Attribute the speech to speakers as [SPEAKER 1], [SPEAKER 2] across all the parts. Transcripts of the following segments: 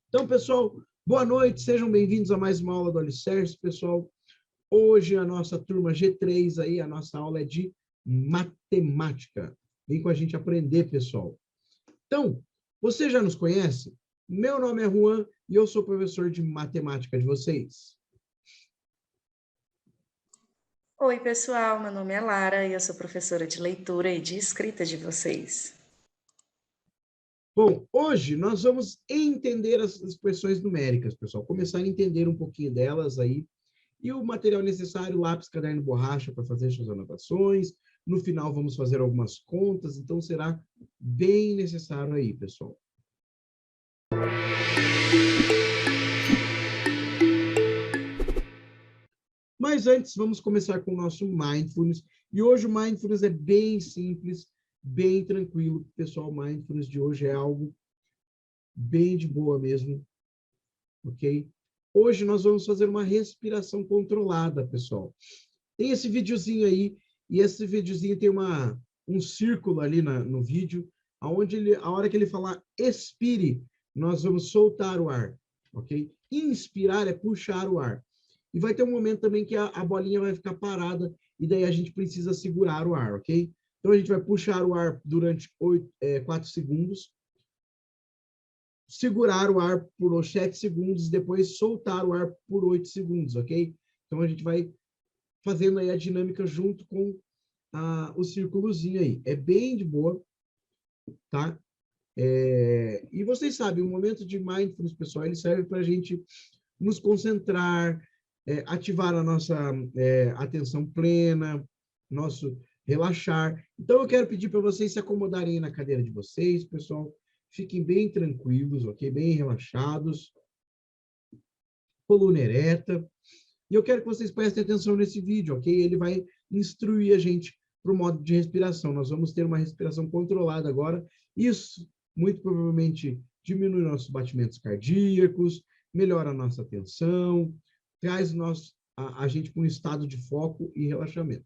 [SPEAKER 1] Então, pessoal, boa noite, sejam bem-vindos a mais uma aula do Alicerce, pessoal. Hoje a nossa turma G3 aí, a nossa aula é de matemática. Vem com a gente aprender, pessoal. Então, você já nos conhece? Meu nome é Juan e eu sou professor de matemática de vocês.
[SPEAKER 2] Oi, pessoal, meu nome é Lara e eu sou professora de leitura e de escrita de vocês.
[SPEAKER 1] Bom, hoje nós vamos entender as expressões numéricas, pessoal. Começar a entender um pouquinho delas aí. E o material necessário, lápis, caderno, borracha para fazer suas anotações. No final vamos fazer algumas contas, então será bem necessário aí, pessoal. Mas antes, vamos começar com o nosso Mindfulness. E hoje o Mindfulness é bem simples, bem tranquilo. Pessoal, o Mindfulness de hoje é algo bem de boa mesmo, ok? Hoje nós vamos fazer uma respiração controlada, pessoal. Tem esse videozinho aí, e esse videozinho tem um círculo ali no vídeo, onde a hora que ele falar expire, nós vamos soltar o ar, ok? Inspirar é puxar o ar. E vai ter um momento também que a bolinha vai ficar parada, e daí a gente precisa segurar o ar, ok? Então a gente vai puxar o ar durante 4 segundos, segurar o ar por 7 segundos, depois soltar o ar por 8 segundos, ok? Então a gente vai fazendo aí a dinâmica junto com o círculozinho aí. É bem de boa, tá? E vocês sabem, o momento de mindfulness, pessoal, ele serve para a gente nos concentrar, ativar a nossa atenção plena, nosso relaxar. Então, eu quero pedir para vocês se acomodarem na cadeira de vocês, pessoal. Fiquem bem tranquilos, ok? Bem relaxados. Coluna ereta. E eu quero que vocês prestem atenção nesse vídeo, ok? Ele vai instruir a gente para o modo de respiração. Nós vamos ter uma respiração controlada agora. Isso, muito provavelmente, diminui nossos batimentos cardíacos, melhora a nossa atenção, traz a gente para um estado de foco e relaxamento.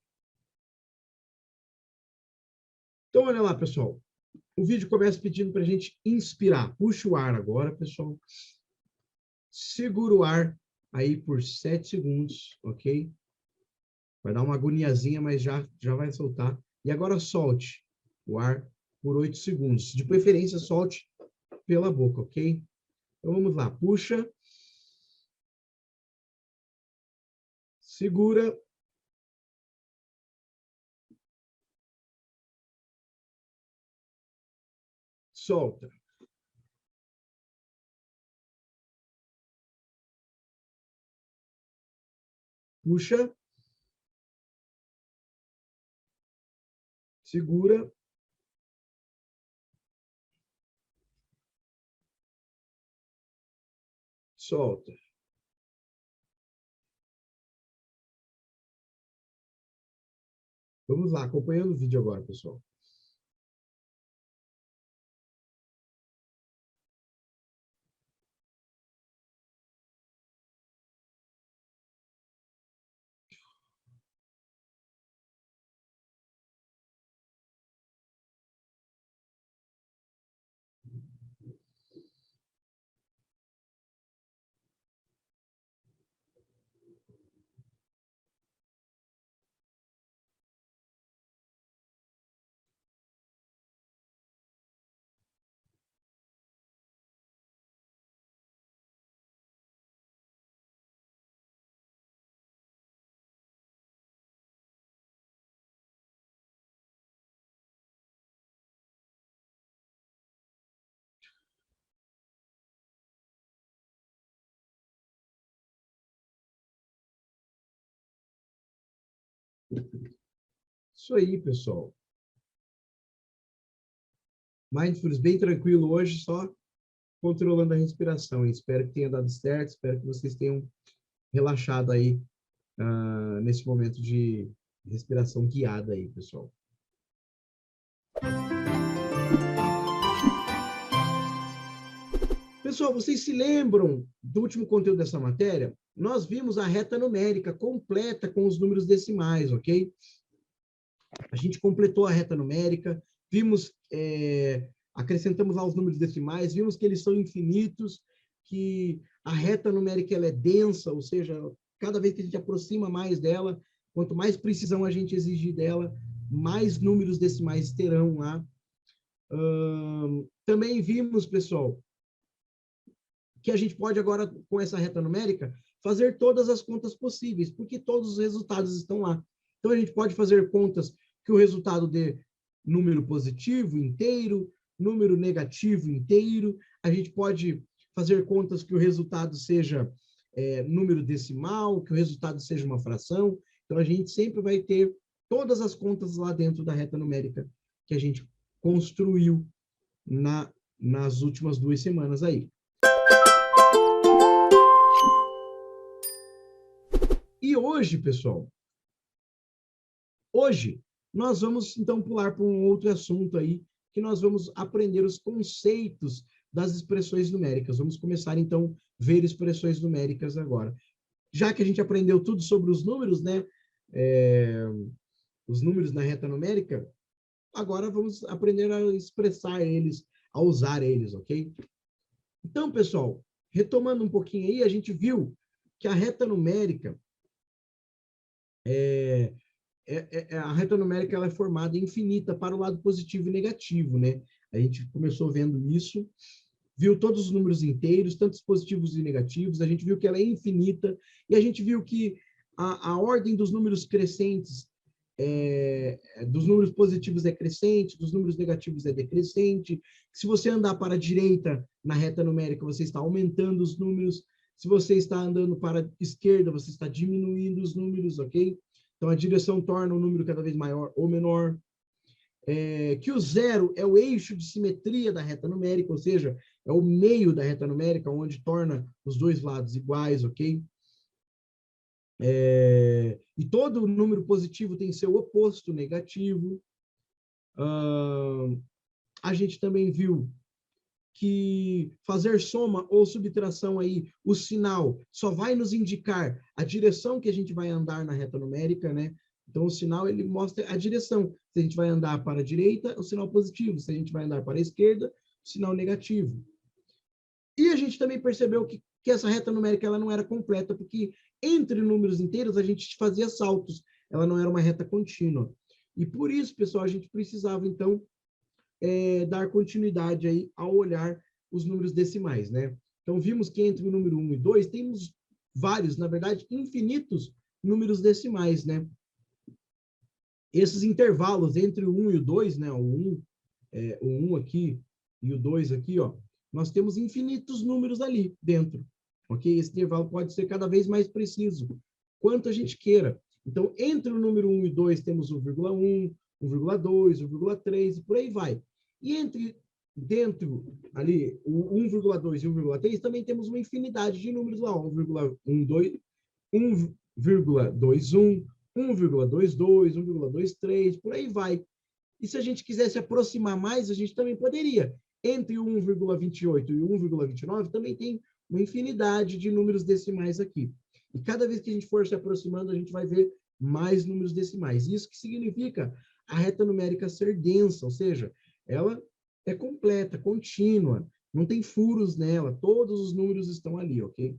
[SPEAKER 1] Então, olha lá, pessoal. O vídeo começa pedindo para a gente inspirar. Puxa o ar agora, pessoal. Segura o ar aí por 7 segundos, ok? Vai dar uma agoniazinha, mas já vai soltar. E agora solte o ar por 8 segundos. De preferência, solte pela boca, ok? Então vamos lá. Puxa. Segura. Solta. Puxa. Segura. Solta. Vamos lá, acompanhando o vídeo agora, pessoal. Isso aí, pessoal. Mindfulness bem tranquilo hoje, só controlando a respiração. Espero que tenha dado certo, espero que vocês tenham relaxado aí nesse momento de respiração guiada aí, pessoal. Pessoal, vocês se lembram do último conteúdo dessa matéria? Nós vimos a reta numérica completa com os números decimais, ok? A gente completou a reta numérica, vimos, acrescentamos lá os números decimais, vimos que eles são infinitos, que a reta numérica ela é densa, ou seja, cada vez que a gente aproxima mais dela, quanto mais precisão a gente exigir dela, mais números decimais terão lá. Também vimos, pessoal, que a gente pode agora, com essa reta numérica, fazer todas as contas possíveis, porque todos os resultados estão lá. Então, a gente pode fazer contas que o resultado dê número positivo inteiro, número negativo inteiro, a gente pode fazer contas que o resultado seja número decimal, que o resultado seja uma fração. Então, a gente sempre vai ter todas as contas lá dentro da reta numérica que a gente construiu nas últimas 2 semanas aí. E hoje, pessoal, hoje nós vamos então pular para um outro assunto aí, que nós vamos aprender os conceitos das expressões numéricas. Vamos começar então a ver expressões numéricas agora. Já que a gente aprendeu tudo sobre os números, né? Os números na reta numérica, agora vamos aprender a expressar eles, a usar eles, ok? Então, pessoal, retomando um pouquinho aí, a gente viu que a reta numérica a reta numérica ela é formada infinita para o lado positivo e negativo, né? A gente começou vendo isso, viu todos os números inteiros, tantos positivos e negativos, a gente viu que ela é infinita, e a gente viu que a ordem dos números crescentes, dos números positivos é crescente, dos números negativos é decrescente. Se você andar para a direita na reta numérica, você está aumentando os números. Se você está andando para a esquerda, você está diminuindo os números, ok? Então, a direção torna o número cada vez maior ou menor. Que o zero é o eixo de simetria da reta numérica, ou seja, é o meio da reta numérica, onde torna os dois lados iguais, ok? E todo número positivo tem seu oposto negativo. A gente também viu que fazer soma ou subtração aí, o sinal só vai nos indicar a direção que a gente vai andar na reta numérica, né? Então, o sinal, ele mostra a direção. Se a gente vai andar para a direita, o sinal positivo. Se a gente vai andar para a esquerda, o sinal negativo. E a gente também percebeu que essa reta numérica ela não era completa, porque entre números inteiros a gente fazia saltos. Ela não era uma reta contínua. E por isso, pessoal, a gente precisava, então, dar continuidade aí ao olhar os números decimais, né? Então, vimos que entre o número 1 e 2 temos vários, na verdade, infinitos números decimais, né? Esses intervalos entre o 1 e o 2, né? O 1 aqui e o 2 aqui, ó, nós temos infinitos números ali dentro, ok? Esse intervalo pode ser cada vez mais preciso, quanto a gente queira. Então, entre o número 1 e 2 temos 1,1, 1,2, 1,3 e por aí vai. E dentro ali, o 1,2 e 1,3, também temos uma infinidade de números lá, 1,12, 1,21, 1,22, 1,23, por aí vai. E se a gente quisesse aproximar mais, a gente também poderia. Entre o 1,28 e o 1,29 também tem uma infinidade de números decimais aqui. E cada vez que a gente for se aproximando, a gente vai ver mais números decimais. Isso que significa a reta numérica ser densa, ou seja, ela é completa, contínua, não tem furos nela, todos os números estão ali, ok?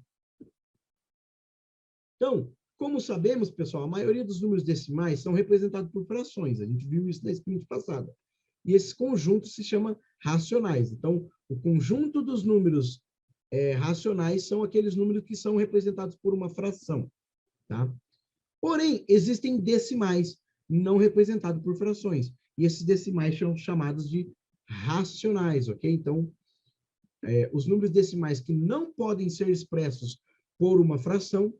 [SPEAKER 1] Então, como sabemos, pessoal, a maioria dos números decimais são representados por frações, a gente viu isso na sprint passada. E esse conjunto se chama racionais. Então, o conjunto dos números racionais são aqueles números que são representados por uma fração, tá? Porém, existem decimais não representados por frações. E esses decimais são chamados de racionais, ok? Então, os números decimais que não podem ser expressos por uma fração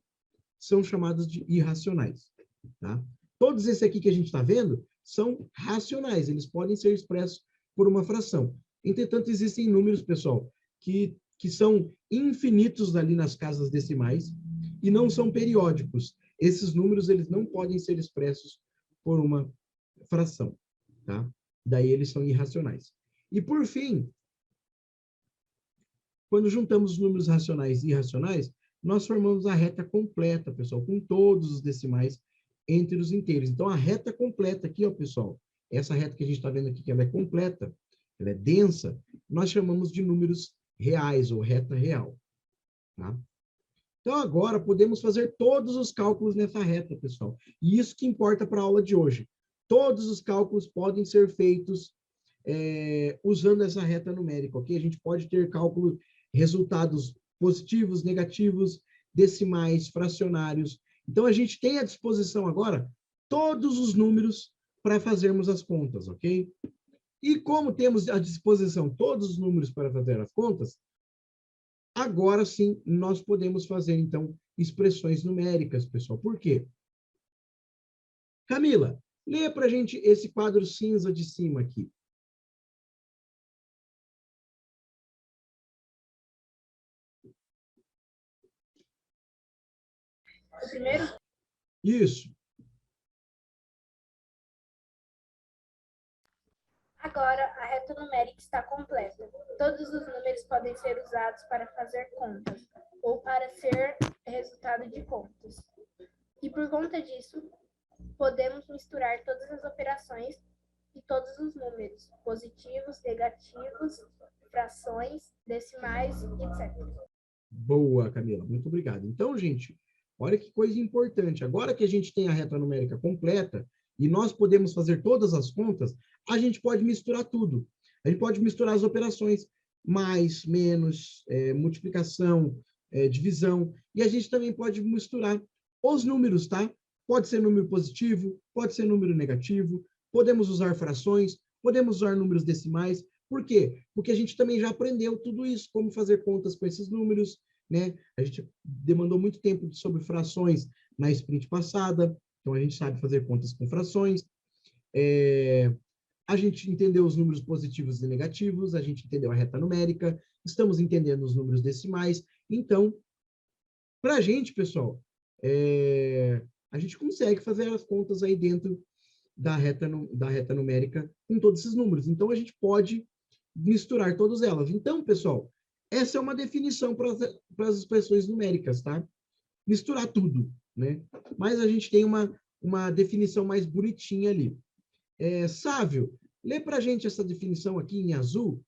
[SPEAKER 1] são chamados de irracionais, tá? Todos esses aqui que a gente está vendo são racionais, eles podem ser expressos por uma fração. Entretanto, existem números, pessoal, que são infinitos ali nas casas decimais e não são periódicos. Esses números, eles não podem ser expressos por uma fração, tá? Daí eles são irracionais. E, por fim, quando juntamos os números racionais e irracionais, nós formamos a reta completa, pessoal, com todos os decimais entre os inteiros. Então, a reta completa aqui, ó, pessoal, essa reta que a gente está vendo aqui, que ela é completa, ela é densa, nós chamamos de números reais, ou reta real. Tá? Então, agora, podemos fazer todos os cálculos nessa reta, pessoal. E isso que importa para a aula de hoje. Todos os cálculos podem ser feitos usando essa reta numérica, ok? A gente pode ter cálculo, resultados positivos, negativos, decimais, fracionários. Então, a gente tem à disposição agora todos os números para fazermos as contas, ok? E como temos à disposição todos os números para fazer as contas, agora sim nós podemos fazer, então, expressões numéricas, pessoal. Por quê? Camila, leia para a gente esse quadro cinza de cima aqui.
[SPEAKER 3] O primeiro?
[SPEAKER 1] Isso.
[SPEAKER 3] Agora, a reta numérica está completa. Todos os números podem ser usados para fazer contas ou para ser resultado de contas. E por conta disso, podemos misturar todas as operações e todos os números, positivos, negativos, frações, decimais, etc.
[SPEAKER 1] Boa, Camila. Muito obrigado. Então, gente, olha que coisa importante. Agora que a gente tem a reta numérica completa e nós podemos fazer todas as contas, a gente pode misturar tudo. A gente pode misturar as operações, mais, menos, multiplicação, divisão, e a gente também pode misturar os números, tá? Pode ser número positivo, pode ser número negativo, podemos usar frações, podemos usar números decimais. Por quê? Porque a gente também já aprendeu tudo isso, como fazer contas com esses números, né? A gente demandou muito tempo sobre frações na sprint passada, então a gente sabe fazer contas com frações. A gente entendeu os números positivos e negativos, a gente entendeu a reta numérica, estamos entendendo os números decimais. Então, para a gente, pessoal, a gente consegue fazer as contas aí dentro da reta numérica com todos esses números. Então, a gente pode misturar todas elas. Então, pessoal, essa é uma definição para as expressões numéricas, tá? Misturar tudo, né? Mas a gente tem uma definição mais bonitinha ali. Sávio, lê para a gente essa definição aqui em azul.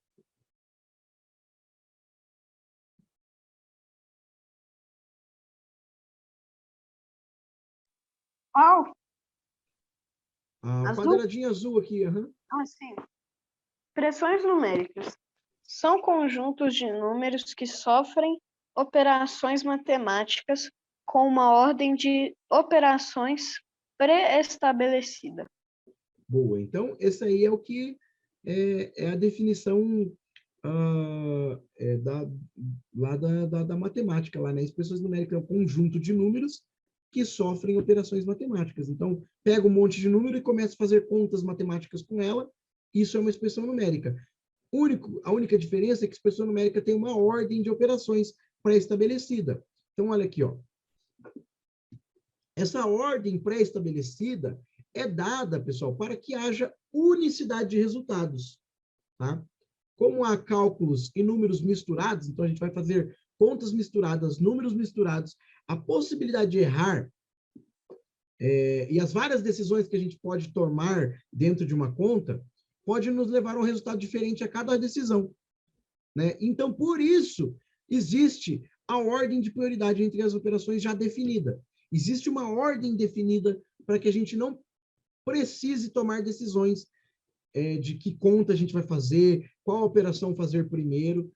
[SPEAKER 4] Qual?
[SPEAKER 1] A
[SPEAKER 4] Azul?
[SPEAKER 1] quadradinha azul aqui. Uhum.
[SPEAKER 4] Ah, sim. Expressões numéricas são conjuntos de números que sofrem operações matemáticas com uma ordem de operações pré-estabelecida.
[SPEAKER 1] Boa. Então, esse aí é o que é a definição lá da matemática, lá, né? Expressões numéricas é um conjunto de números que sofrem operações matemáticas. Então, pega um monte de número e começa a fazer contas matemáticas com ela. Isso é uma expressão numérica. A única diferença é que a expressão numérica tem uma ordem de operações pré-estabelecida. Então, olha aqui, ó. Essa ordem pré-estabelecida é dada, pessoal, para que haja unicidade de resultados, tá? Como há cálculos e números misturados, então a gente vai fazer contas misturadas, números misturados, a possibilidade de errar e as várias decisões que a gente pode tomar dentro de uma conta pode nos levar a um resultado diferente a cada decisão, né? Então, por isso, existe a ordem de prioridade entre as operações já definida. Existe uma ordem definida para que a gente não precise tomar decisões de que conta a gente vai fazer, qual operação fazer primeiro,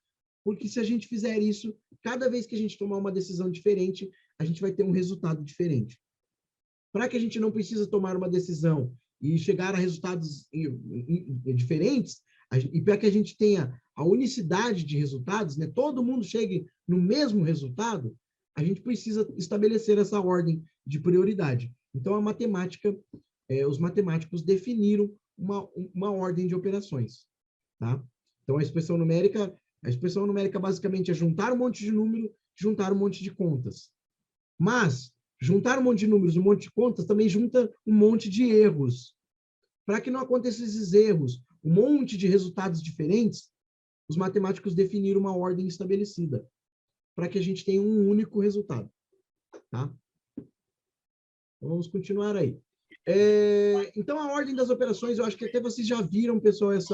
[SPEAKER 1] porque se a gente fizer isso, cada vez que a gente tomar uma decisão diferente, a gente vai ter um resultado diferente. Para que a gente não precise tomar uma decisão e chegar a resultados diferentes, e para que a gente tenha a unicidade de resultados, né, todo mundo chegue no mesmo resultado, a gente precisa estabelecer essa ordem de prioridade. Então, a matemática, os matemáticos definiram uma ordem de operações, tá? Então, a expressão numérica basicamente é juntar um monte de número, juntar um monte de contas. Mas, juntar um monte de números, um monte de contas, também junta um monte de erros. Para que não aconteçam esses erros, um monte de resultados diferentes, os matemáticos definiram uma ordem estabelecida, para que a gente tenha um único resultado, tá? Então, vamos continuar aí. Então, a ordem das operações, eu acho que até vocês já viram, pessoal, essas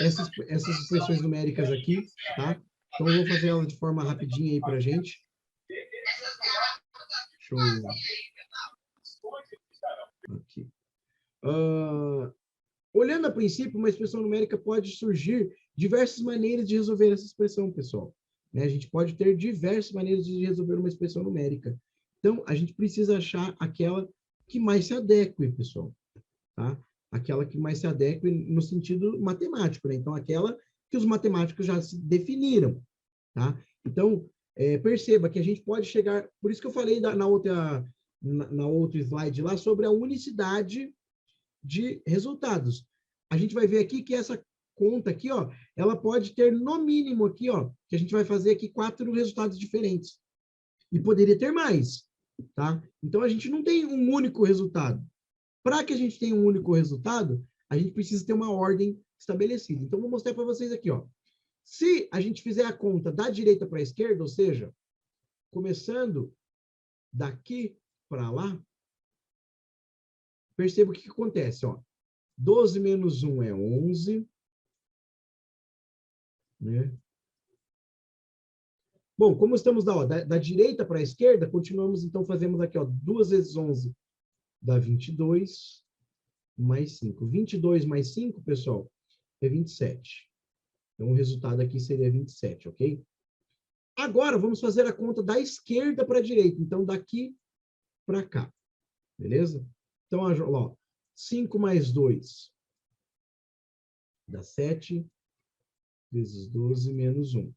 [SPEAKER 1] expressões numéricas aqui, tá? Então, eu vou fazer ela de forma rapidinha aí para a gente. Deixa eu... Aqui. Olhando a princípio, uma expressão numérica pode surgir diversas maneiras de resolver essa expressão, pessoal. Né? A gente pode ter diversas maneiras de resolver uma expressão numérica. Então, a gente precisa achar aquela que mais se adeque, pessoal. Tá? Aquela que mais se adeque no sentido matemático, né? Então, aquela que os matemáticos já se definiram, tá? Então, perceba que a gente pode chegar... Por isso que eu falei na outra slide lá sobre a unicidade de resultados. A gente vai ver aqui que essa conta aqui, ó, ela pode ter no mínimo aqui, ó, que a gente vai fazer aqui 4 resultados diferentes. E poderia ter mais, tá? Então, a gente não tem um único resultado. Para que a gente tenha um único resultado, a gente precisa ter uma ordem estabelecida. Então, vou mostrar para vocês aqui, ó. Se a gente fizer a conta da direita para a esquerda, ou seja, começando daqui para lá, perceba o que acontece, ó. 12 menos 1 é 11. Né? Bom, como estamos da direita para a esquerda, continuamos, então, fazemos aqui, ó, 2 vezes 11 dá 22, mais 5. 22 mais 5, pessoal, é 27. Então, o resultado aqui seria 27, ok? Agora, vamos fazer a conta da esquerda para a direita. Então, daqui para cá. Beleza? Então, ó, 5 mais 2 dá 7, vezes 12 menos 1.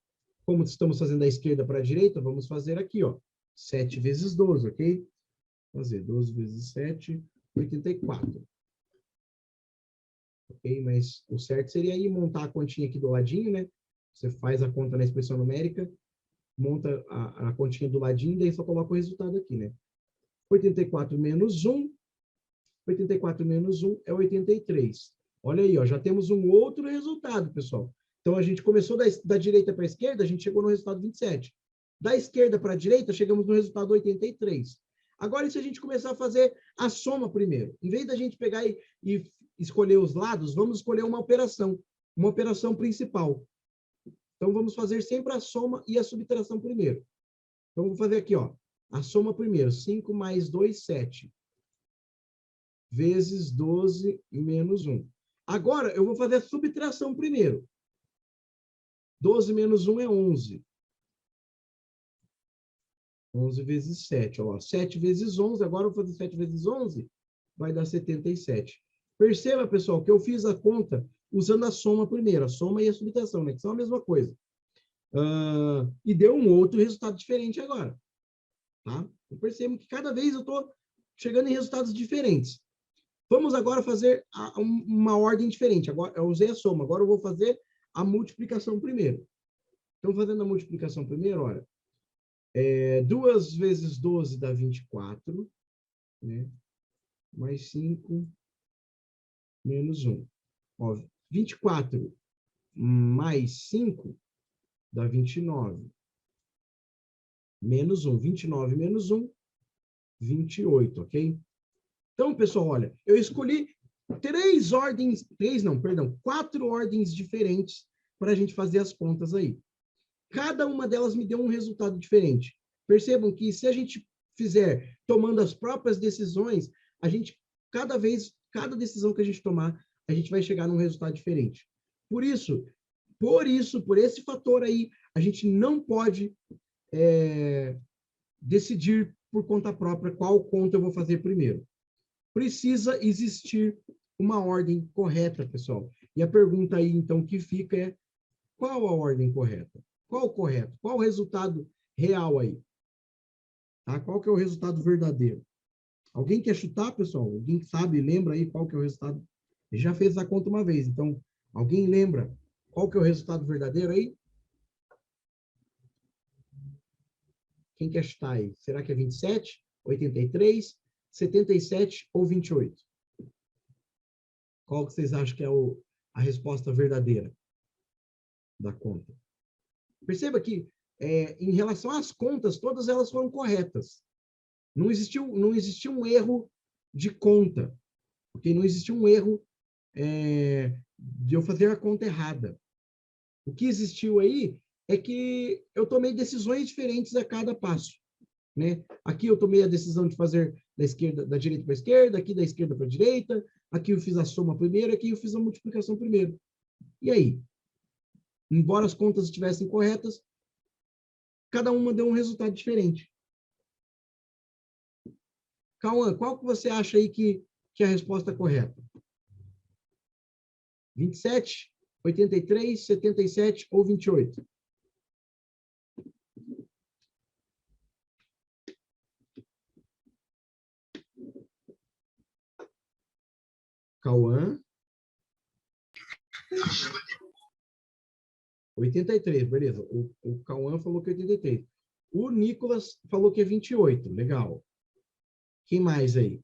[SPEAKER 1] Como estamos fazendo da esquerda para a direita, vamos fazer aqui, ó. 7 vezes 12, ok? Fazer 12 vezes 7, 84. Ok? Mas o certo seria aí montar a continha aqui do ladinho, né? Você faz a conta na expressão numérica, monta a continha do ladinho, daí só coloca o resultado aqui, né? 84 menos 1. 84 menos 1 é 83. Olha aí, ó, já temos um outro resultado, pessoal. Então, a gente começou da direita para a esquerda, a gente chegou no resultado 27. Da esquerda para a direita, chegamos no resultado 83. Agora, e se a gente começar a fazer a soma primeiro? Em vez da gente pegar e escolher os lados, vamos escolher uma operação principal. Então, vamos fazer sempre a soma e a subtração primeiro. Então, vou fazer aqui, ó, a soma primeiro. 5 mais 2, 7. Vezes 12 menos 1. Agora, eu vou fazer a subtração primeiro. 12 menos 1 é 11. 11 vezes 7. Ó, 7 vezes 11. Agora eu vou fazer 7 vezes 11. Vai dar 77. Perceba, pessoal, que eu fiz a conta usando a soma primeiro. A soma e a subtração, né? Que são a mesma coisa. E deu um outro resultado diferente agora. Tá? Eu percebo que cada vez eu estou chegando em resultados diferentes. Vamos agora fazer uma ordem diferente. Agora, eu usei a soma. Agora eu vou fazer a multiplicação primeiro. Então, fazendo a multiplicação primeiro, olha. 2 vezes 12 dá 24. Né? Mais 5 menos 1. Ó, 24 mais 5 dá 29. Menos 1. 29 menos 1, 28, ok? Então, pessoal, olha, eu escolhi 4 ordens diferentes para a gente fazer as contas aí. Cada uma delas me deu um resultado diferente. Percebam que se a gente fizer tomando as próprias decisões, cada decisão que a gente tomar, a gente vai chegar num resultado diferente. Por esse fator aí, a gente não pode decidir por conta própria qual conta eu vou fazer primeiro. Precisa existir uma ordem correta, pessoal. E a pergunta aí, então, que fica é: qual a ordem correta? Qual o correto? Qual o resultado real aí? Tá? Qual que é o resultado verdadeiro? Alguém quer chutar, pessoal? Alguém sabe, lembra aí qual que é o resultado? Ele já fez a conta uma vez, então, alguém lembra qual que é o resultado verdadeiro aí? Quem quer chutar aí? Será que é 27, 83, 77 ou 28? Qual que vocês acham que é a resposta verdadeira da conta? Perceba que, em relação às contas, todas elas foram corretas. Não existiu um erro de conta, ok? Não existiu um erro de eu fazer a conta errada. O que existiu aí é que eu tomei decisões diferentes a cada passo, né? Aqui eu tomei a decisão de fazer da direita para a esquerda, aqui da esquerda para a direita, aqui eu fiz a soma primeiro, aqui eu fiz a multiplicação primeiro. E aí? Embora as contas estivessem corretas, cada uma deu um resultado diferente. Cauã, qual que você acha aí que é a resposta correta? 27, 83, 77 ou 28? Cauã? 83, beleza. O Cauã falou que é 83. O Nicolas falou que é 28, legal. Quem mais aí?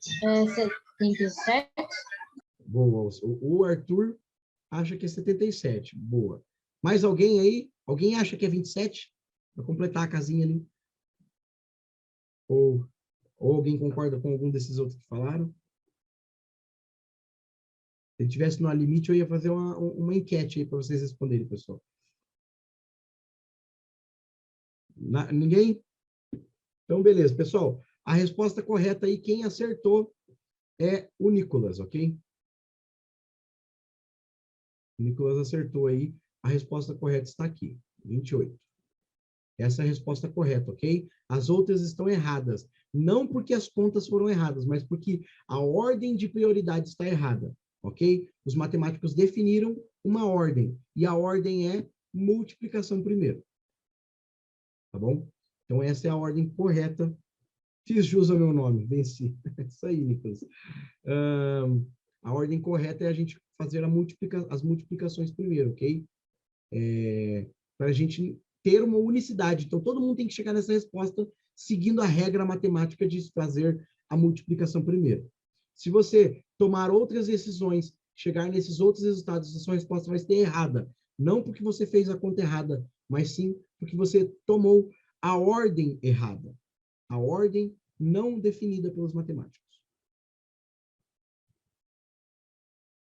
[SPEAKER 5] 77.
[SPEAKER 1] Boa. O Arthur acha que é 77. Boa. Mais alguém aí? Alguém acha que é 27? Para completar a casinha ali. Ou alguém concorda com algum desses outros que falaram? Se ele tivesse no limite, eu ia fazer uma enquete aí para vocês responderem, pessoal. Ninguém? Então, beleza. Pessoal, a resposta correta aí, quem acertou é o Nicolas, ok? O Nicolas acertou aí. A resposta correta está aqui, 28. Essa é a resposta correta, ok? As outras estão erradas. Não porque as contas foram erradas, mas porque a ordem de prioridade está errada, ok? Os matemáticos definiram uma ordem, e a ordem é multiplicação primeiro. Tá bom? Então, essa é a ordem correta. Fiz jus ao meu nome, venci. Isso aí, Nicolas. A ordem correta é a gente fazer as multiplicações primeiro, ok? Para a gente ter uma unicidade. Então, todo mundo tem que chegar nessa resposta seguindo a regra matemática de fazer a multiplicação primeiro. Se você tomar outras decisões, chegar nesses outros resultados, a sua resposta vai ser errada. Não porque você fez a conta errada, mas sim porque você tomou a ordem errada. A ordem não definida pelos matemáticos.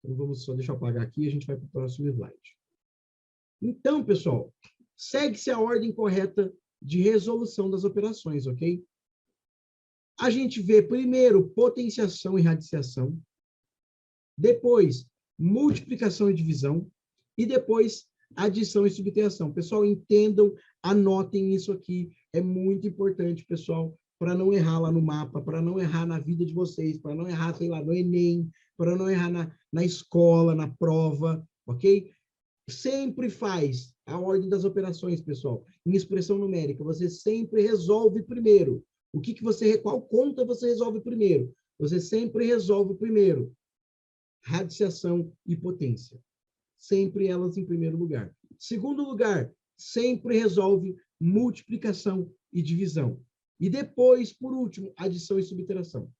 [SPEAKER 1] Então, vamos só, deixa eu apagar aqui e a gente vai para o próximo slide. Então, pessoal, segue-se a ordem correta de resolução das operações, ok? A gente vê primeiro potenciação e radiciação, depois multiplicação e divisão, e depois adição e subtração. Pessoal, entendam, anotem isso aqui, é muito importante, pessoal, para não errar lá no mapa, para não errar na vida de vocês, para não errar, sei lá, no Enem, para não errar na escola, na prova, ok? Sempre faz a ordem das operações, pessoal. Em expressão numérica, você sempre resolve primeiro. Qual conta você resolve primeiro? Você sempre resolve primeiro radiciação e potência. Sempre elas em primeiro lugar. Segundo lugar, sempre resolve multiplicação e divisão. E depois, por último, adição e subtração.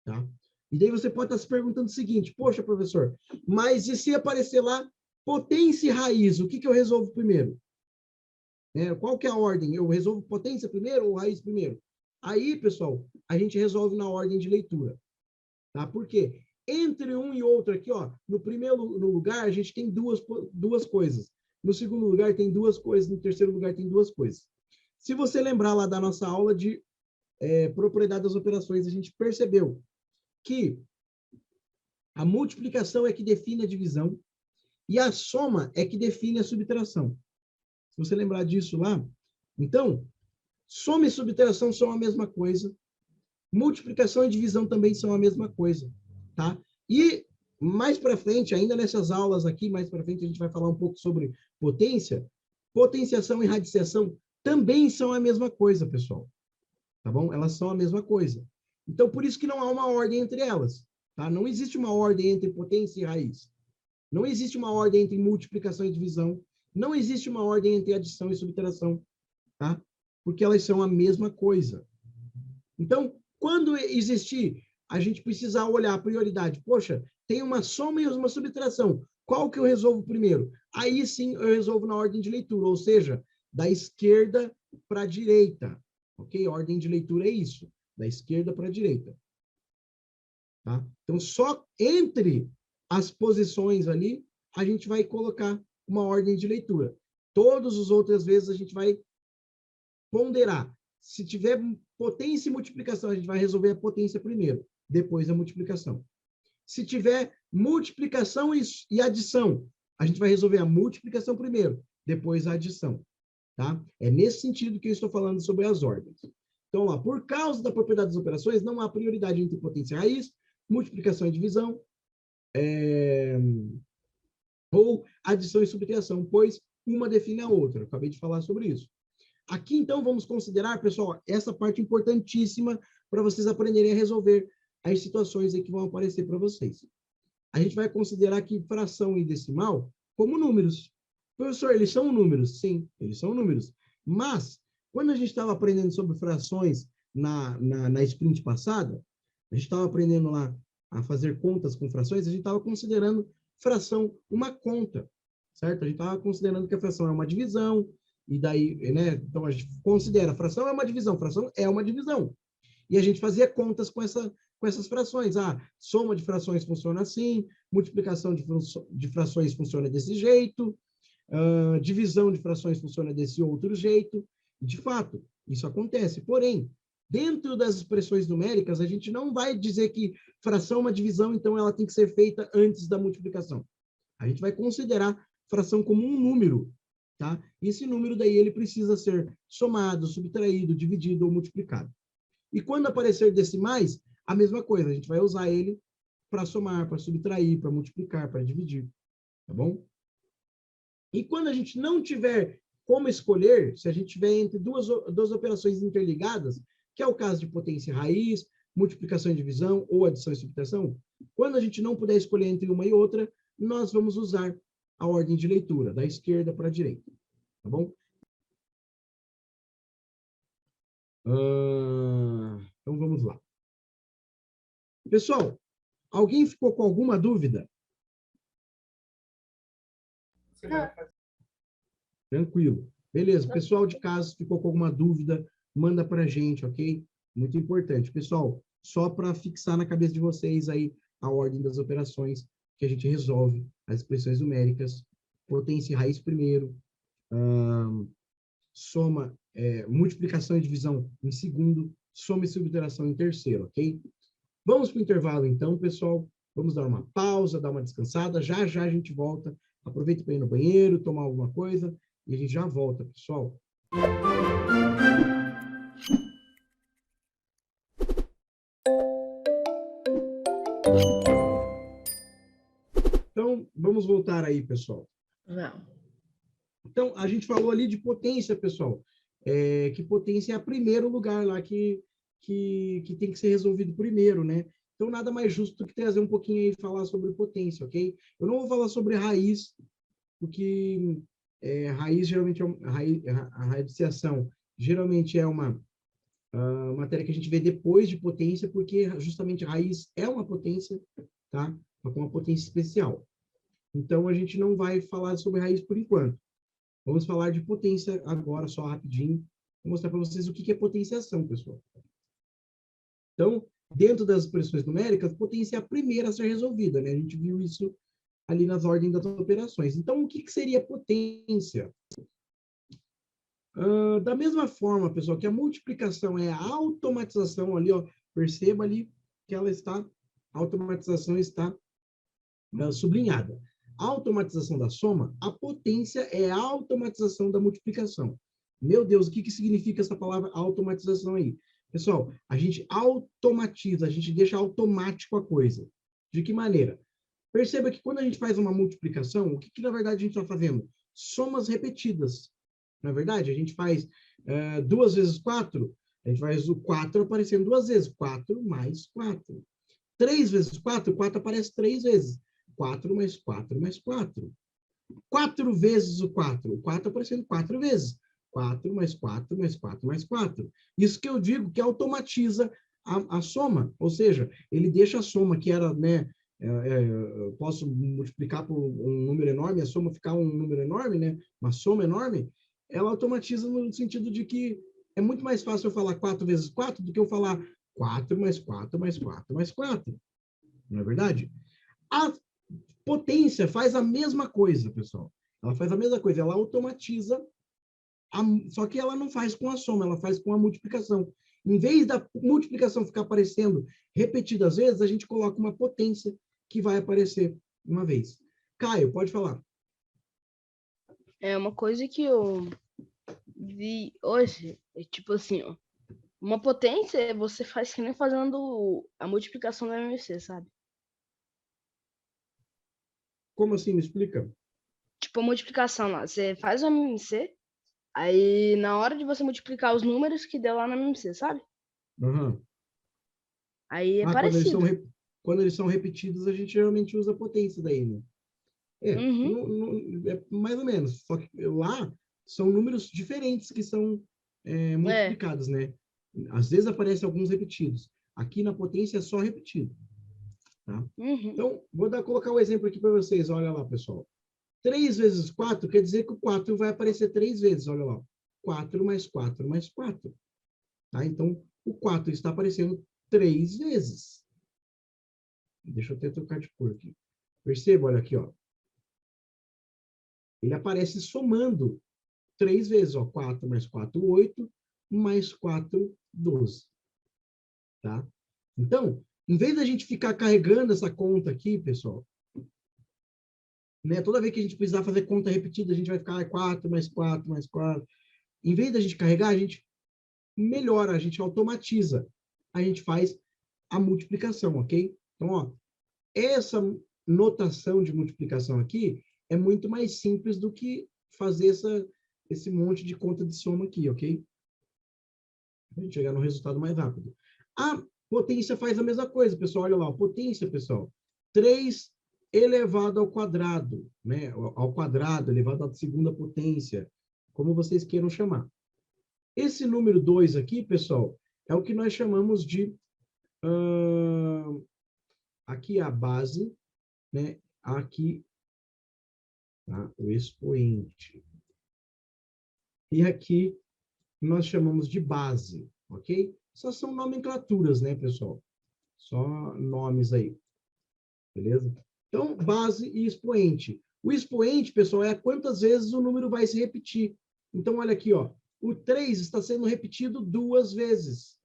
[SPEAKER 1] Tá? E daí você pode estar se perguntando o seguinte, poxa, professor, mas e se aparecer lá potência e raiz, o que eu resolvo primeiro? Qual que é a ordem? Eu resolvo potência primeiro ou raiz primeiro? Aí, pessoal, a gente resolve na ordem de leitura. Tá? Por quê? Entre um e outro aqui, ó, no primeiro lugar, a gente tem duas coisas. No segundo lugar, tem duas coisas. No terceiro lugar, tem duas coisas. Se você lembrar lá da nossa aula de propriedade das operações, a gente percebeu que a multiplicação é que define a divisão e a soma é que define a subtração. Se você lembrar disso lá, então, soma e subtração são a mesma coisa, multiplicação e divisão também são a mesma coisa, tá? E mais para frente, ainda nessas aulas aqui, mais para frente a gente vai falar um pouco sobre potência, potenciação e radiciação também são a mesma coisa, pessoal. Tá bom? Elas são a mesma coisa. Então, por isso que não há uma ordem entre elas, tá? Não existe uma ordem entre potência e raiz. Não existe uma ordem entre multiplicação e divisão. Não existe uma ordem entre adição e subtração, tá? Porque elas são a mesma coisa. Então, quando existir, a gente precisa olhar a prioridade. Poxa, tem uma soma e uma subtração. Qual que eu resolvo primeiro? Aí sim eu resolvo na ordem de leitura, ou seja, da esquerda para a direita, ok? Ordem de leitura é isso, da esquerda para a direita. Tá? Então, só entre as posições ali, a gente vai colocar uma ordem de leitura. Todas as outras vezes, a gente vai ponderar. Se tiver potência e multiplicação, a gente vai resolver a potência primeiro, depois a multiplicação. Se tiver multiplicação e adição, a gente vai resolver a multiplicação primeiro, depois a adição. Tá? É nesse sentido que eu estou falando sobre as ordens. Então, lá, por causa da propriedade das operações, não há prioridade entre potência e raiz, multiplicação e divisão, ou adição e subtração, pois uma define a outra. Eu acabei de falar sobre isso. Aqui, então, vamos considerar, pessoal, essa parte importantíssima para vocês aprenderem a resolver as situações aí que vão aparecer para vocês. A gente vai considerar aqui fração e decimal como números. Professor, eles são números? Sim, eles são números. Mas, quando a gente estava aprendendo sobre frações na sprint passada, a gente estava aprendendo lá a fazer contas com frações, a gente estava considerando fração uma conta, certo? A gente estava considerando que a fração é uma divisão, e daí, né? Então, a gente considera fração é uma divisão, fração é uma divisão. E a gente fazia contas com essas frações. Ah, soma de frações funciona assim, multiplicação de frações funciona desse jeito, divisão de frações funciona desse outro jeito. De fato, isso acontece. Porém, dentro das expressões numéricas, a gente não vai dizer que fração é uma divisão, então ela tem que ser feita antes da multiplicação. A gente vai considerar fração como um número, tá? E esse número daí ele precisa ser somado, subtraído, dividido ou multiplicado. E quando aparecer decimais, a mesma coisa, a gente vai usar ele para somar, para subtrair, para multiplicar, para dividir, tá bom? E quando a gente não tiver como escolher, se a gente tiver entre duas operações interligadas, que é o caso de potência e raiz, multiplicação e divisão, ou adição e subtração, quando a gente não puder escolher entre uma e outra, nós vamos usar a ordem de leitura, da esquerda para a direita, tá bom? Então, vamos lá. Pessoal, alguém ficou com alguma dúvida?
[SPEAKER 3] Não.
[SPEAKER 1] Tranquilo. Beleza. Pessoal de casa, ficou com alguma dúvida, manda para a gente, ok? Muito importante. Pessoal, só para fixar na cabeça de vocês aí a ordem das operações que a gente resolve, as expressões numéricas, potência e raiz primeiro, soma, multiplicação e divisão em segundo, soma e subtração em terceiro, ok? Vamos para o intervalo, então, pessoal. Vamos dar uma pausa, dar uma descansada. Já, já a gente volta. Aproveita para ir no banheiro, tomar alguma coisa e a gente já volta, pessoal. Então, vamos voltar aí, pessoal.
[SPEAKER 2] Não.
[SPEAKER 1] Então, a gente falou ali de potência, pessoal. Que potência é o primeiro lugar lá que tem que ser resolvido primeiro, né? Então, nada mais justo do que trazer um pouquinho aí e falar sobre potência, ok? Eu não vou falar sobre raiz, porque raiz geralmente a radiciação geralmente é uma matéria que a gente vê depois de potência, porque justamente a raiz é uma potência, tá? Com uma potência especial. Então, a gente não vai falar sobre raiz por enquanto. Vamos falar de potência agora, só rapidinho. Vou mostrar para vocês o que é potenciação, pessoal. Então, dentro das expressões numéricas, potência é a primeira a ser resolvida, né? A gente viu isso ali nas ordens das operações. Então, o que seria potência? Da mesma forma, pessoal, que a multiplicação é a automatização ali, ó, perceba ali que ela está, a automatização está sublinhada. A automatização da soma, a potência é a automatização da multiplicação. Meu Deus, o que significa essa palavra automatização aí? Pessoal, a gente automatiza, a gente deixa automático a coisa. De que maneira? Perceba que quando a gente faz uma multiplicação, o que na verdade a gente está fazendo? Somas repetidas. Na verdade, a gente faz 2 vezes 4, a gente faz o 4 aparecendo 2 vezes. 4 mais 4. 3 vezes 4, 4 aparece 3 vezes. 4 mais 4 mais 4. 4 vezes o 4, o 4 aparecendo 4 vezes. 4 mais 4 mais 4 mais 4. Isso que eu digo que automatiza a soma, ou seja, ele deixa a soma que era, né, eu posso multiplicar por um número enorme, a soma ficar um número enorme, né, uma soma enorme, ela automatiza no sentido de que é muito mais fácil eu falar 4 vezes 4 do que eu falar 4 mais 4 mais 4 mais 4. Não é verdade? A potência faz a mesma coisa, pessoal. Ela faz a mesma coisa, ela automatiza, só que ela não faz com a soma, ela faz com a multiplicação. Em vez da multiplicação ficar aparecendo repetidas vezes, a gente coloca uma potência que vai aparecer uma vez. Caio, pode falar.
[SPEAKER 5] É uma coisa que eu vi hoje, é tipo assim, ó. Uma potência você faz que nem fazendo a multiplicação da MMC, sabe?
[SPEAKER 1] Como assim? Me explica.
[SPEAKER 5] Tipo, a multiplicação lá. Você faz o MMC, aí na hora de você multiplicar os números que deu lá no MMC, sabe?
[SPEAKER 1] Uhum.
[SPEAKER 5] Aí é
[SPEAKER 1] Quando
[SPEAKER 5] parecido.
[SPEAKER 1] quando eles são repetidos, a gente geralmente usa potência daí, né?
[SPEAKER 5] Uhum.
[SPEAKER 1] É mais ou menos. Só que lá são números diferentes que são multiplicados, né? Às vezes aparecem alguns repetidos. Aqui na potência é só repetido. Tá?
[SPEAKER 5] Uhum.
[SPEAKER 1] Então, colocar um exemplo aqui para vocês. Olha lá, pessoal. 3 vezes 4 quer dizer que o 4 vai aparecer 3 vezes. Olha lá. 4 mais 4 mais 4. Tá? Então, o 4 está aparecendo 3 vezes. Deixa eu até trocar de cor aqui. Perceba, olha aqui, ó. Ele aparece somando 3 vezes, ó. 4 mais 4, 8, mais 4, 12. Tá? Então, em vez da gente ficar carregando essa conta aqui, pessoal, né, toda vez que a gente precisar fazer conta repetida, a gente vai ficar 4 mais 4 mais 4. Em vez da gente carregar, a gente melhora, a gente automatiza. A gente faz a multiplicação, ok? Então, ó, essa notação de multiplicação aqui é muito mais simples do que fazer esse monte de conta de soma aqui, ok? Para a gente chegar no resultado mais rápido. A potência faz a mesma coisa, pessoal. Olha lá, a potência, pessoal. 3 elevado ao quadrado, né? Ao quadrado, elevado à segunda potência, como vocês queiram chamar. Esse número 2 aqui, pessoal, é o que nós chamamos de... aqui a base, né? Aqui, tá? O expoente. E aqui nós chamamos de base, ok? Só são nomenclaturas, né, pessoal? Só nomes aí, beleza? Então, base e expoente. O expoente, pessoal, é quantas vezes o número vai se repetir. Então, olha aqui, ó. O 3 está sendo repetido 2 vezes.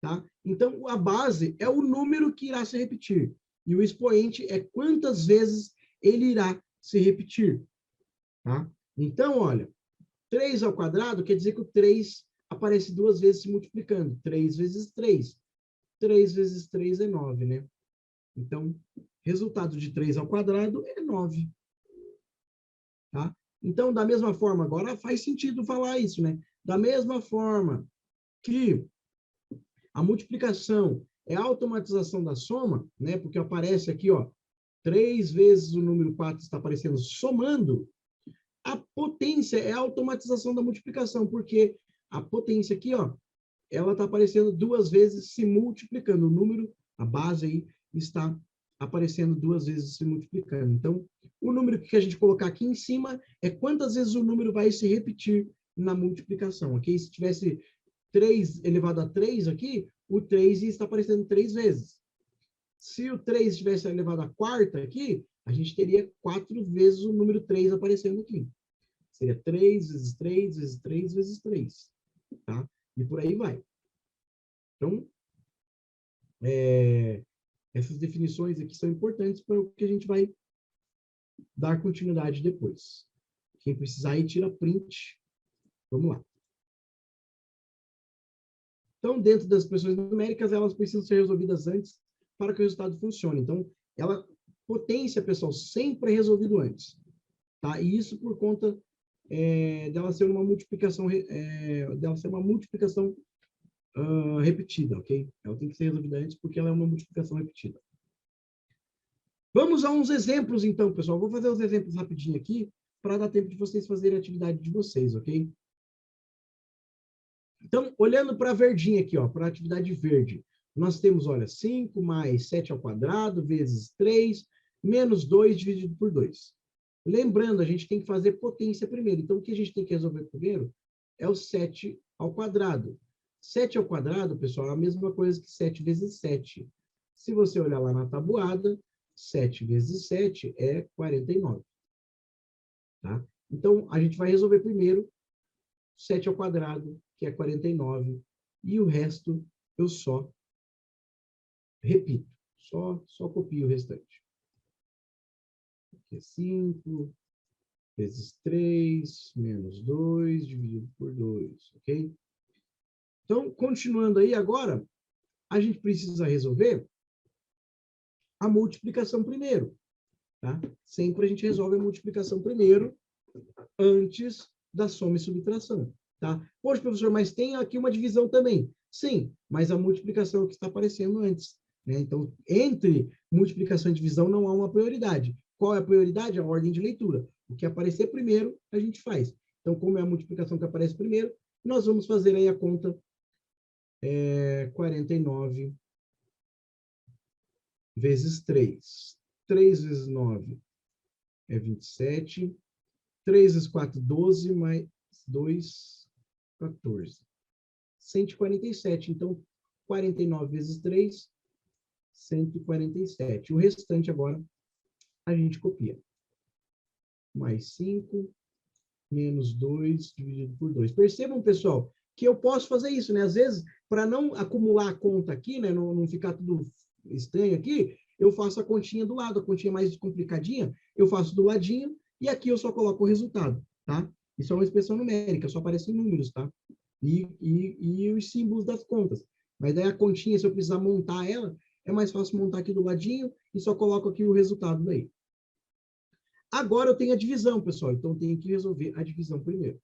[SPEAKER 1] Tá? Então, a base é o número que irá se repetir. E o expoente é quantas vezes ele irá se repetir. Tá? Então, olha, 3 ao quadrado quer dizer que o 3 aparece 2 vezes se multiplicando. 3 vezes 3. 3 vezes 3 é 9, né? Então, resultado de 3 ao quadrado é 9. Tá? Então, da mesma forma, agora faz sentido falar isso, né? Da mesma forma que a multiplicação é a automatização da soma, né? Porque aparece aqui, ó, 3 vezes o número 4 está aparecendo somando. A potência é a automatização da multiplicação, porque a potência aqui, ó, ela está aparecendo 2 vezes se multiplicando. O número, a base aí, está aparecendo 2 vezes se multiplicando. Então, o número que a gente colocar aqui em cima é quantas vezes o número vai se repetir na multiplicação, ok? Se tivesse 3 elevado a 3 aqui, o 3 está aparecendo 3 vezes. Se o 3 tivesse elevado a quarta aqui, a gente teria 4 vezes o número 3 aparecendo aqui. Seria 3 vezes 3 vezes 3 vezes 3. Tá? E por aí vai. Então, essas definições aqui são importantes para o que a gente vai dar continuidade depois. Quem precisar aí, tira print. Vamos lá. Então, dentro das expressões numéricas, elas precisam ser resolvidas antes para que o resultado funcione. Então, potência, pessoal, sempre é resolvido antes. Tá? E isso por conta dela ser uma multiplicação, repetida, ok? Ela tem que ser resolvida antes porque ela é uma multiplicação repetida. Vamos a uns exemplos, então, pessoal. Vou fazer os exemplos rapidinho aqui para dar tempo de vocês fazerem a atividade de vocês, ok? Então, olhando para a verdinha aqui, ó, para a atividade verde, nós temos, olha, 5 mais 7 ao quadrado vezes 3 menos 2 dividido por 2. Lembrando, a gente tem que fazer potência primeiro. Então, o que a gente tem que resolver primeiro é o 7 ao quadrado. 7 ao quadrado, pessoal, é a mesma coisa que 7 vezes 7. Se você olhar lá na tabuada, 7 vezes 7 é 49. Tá? Então, a gente vai resolver primeiro 7 ao quadrado, que é 49, e o resto eu só repito, só copio o restante. Aqui é 5 vezes 3, menos 2, dividido por 2, ok? Então, continuando aí agora, a gente precisa resolver a multiplicação primeiro, tá? Sempre a gente resolve a multiplicação primeiro, antes da soma e subtração, tá? Poxa, professor, mas tem aqui uma divisão também. Sim, mas a multiplicação é o que está aparecendo antes, né? Então, entre multiplicação e divisão não há uma prioridade. Qual é a prioridade? A ordem de leitura. O que aparecer primeiro, a gente faz. Então, como é a multiplicação que aparece primeiro, nós vamos fazer aí a conta 49 vezes 3. 3 vezes 9 é 27. 3 vezes 4, 12, mais 2, 14. 147. Então, 49 vezes 3, 147. O restante agora a gente copia. Mais 5, menos 2, dividido por 2. Percebam, pessoal, que eu posso fazer isso, né? Às vezes, para não acumular a conta aqui, né? Não ficar tudo estranho aqui, eu faço a continha do lado, a continha mais complicadinha, eu faço do ladinho, e aqui eu só coloco o resultado, tá? Isso é uma expressão numérica, só aparecem números, tá? E os símbolos das contas. Mas daí a continha, se eu precisar montar ela, é mais fácil montar aqui do ladinho e só coloco aqui o resultado daí. Agora eu tenho a divisão, pessoal. Então, eu tenho que resolver a divisão primeiro.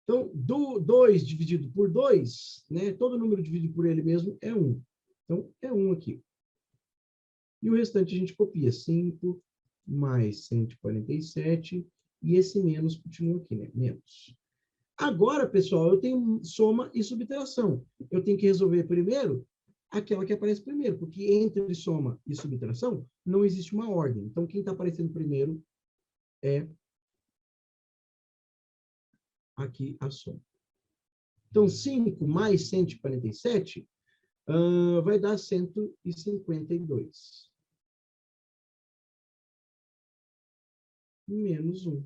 [SPEAKER 1] Então, 2 dividido por 2, né? Todo número dividido por ele mesmo é 1. Então, é 1 aqui. E o restante a gente copia. 5 mais 147. E esse menos continua aqui, né? Menos. Agora, pessoal, eu tenho soma e subtração. Eu tenho que resolver primeiro aquela que aparece primeiro, porque entre soma e subtração não existe uma ordem. Então, quem está aparecendo primeiro é aqui a soma. Então, 5 mais 147 vai dar 152. Menos 1.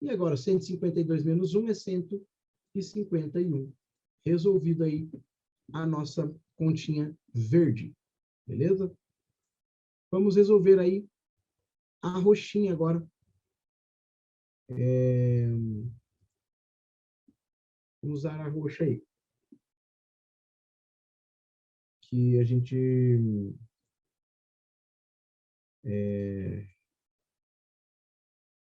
[SPEAKER 1] E agora, 152 menos 1 é 151. Resolvido aí a nossa continha verde. Beleza? Vamos resolver aí a roxinha agora. Vamos usar a roxa aí. Que a gente...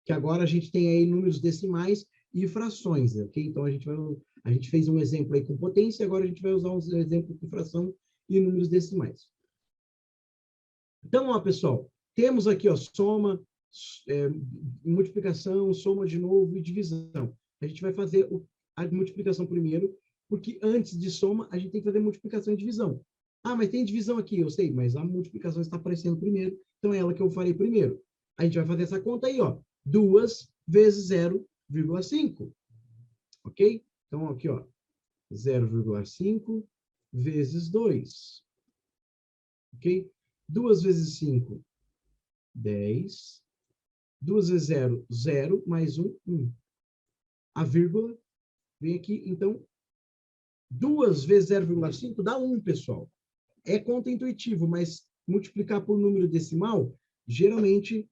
[SPEAKER 1] que agora a gente tem aí números decimais e frações, ok? Então, a gente fez um exemplo aí com potência, agora a gente vai usar um exemplo com fração e números decimais. Então, ó, pessoal, temos aqui, ó, soma, multiplicação, soma de novo e divisão. A gente vai fazer a multiplicação primeiro, porque antes de soma, a gente tem que fazer multiplicação e divisão. Ah, mas tem divisão aqui, eu sei, mas a multiplicação está aparecendo primeiro, então é ela que eu farei primeiro. A gente vai fazer essa conta aí, ó, 2 vezes 0,5, ok? Então, aqui, ó, 0,5 vezes 2, ok? 2 vezes 5, 10. 2 vezes 0, 0, mais 1, 1. A vírgula vem aqui, então, 2 vezes 0,5 dá 1, pessoal. É conta intuitivo, mas multiplicar por número decimal, geralmente,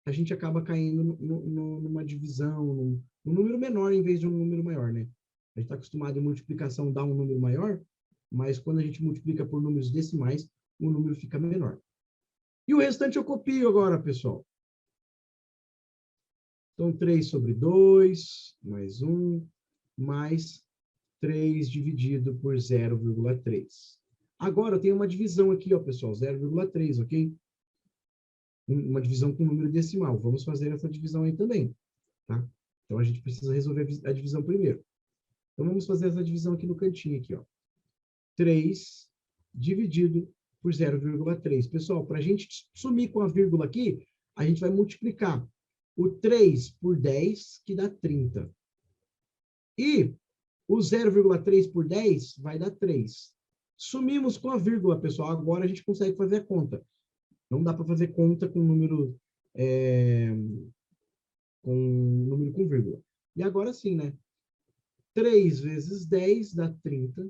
[SPEAKER 1] a gente acaba caindo numa divisão, num número menor em vez de um número maior, né? A gente está acostumado em multiplicação dar um número maior, mas quando a gente multiplica por números decimais, o número fica menor. E o restante eu copio agora, pessoal. Então, 3 sobre 2, mais 1, mais 3 dividido por 0,3. Agora, eu tenho uma divisão aqui, ó, pessoal, 0,3, ok? Uma divisão com número decimal. Vamos fazer essa divisão aí também, tá? Então, a gente precisa resolver a divisão primeiro. Então, vamos fazer essa divisão aqui no cantinho, aqui, ó. 3 dividido por 0,3. Pessoal, para a gente sumir com a vírgula aqui, a gente vai multiplicar o 3 por 10, que dá 30. E o 0,3 por 10 vai dar 3. Sumimos com a vírgula, pessoal. Agora a gente consegue fazer a conta. Não dá para fazer conta com número com vírgula. E agora sim, né? 3 vezes 10 dá 30.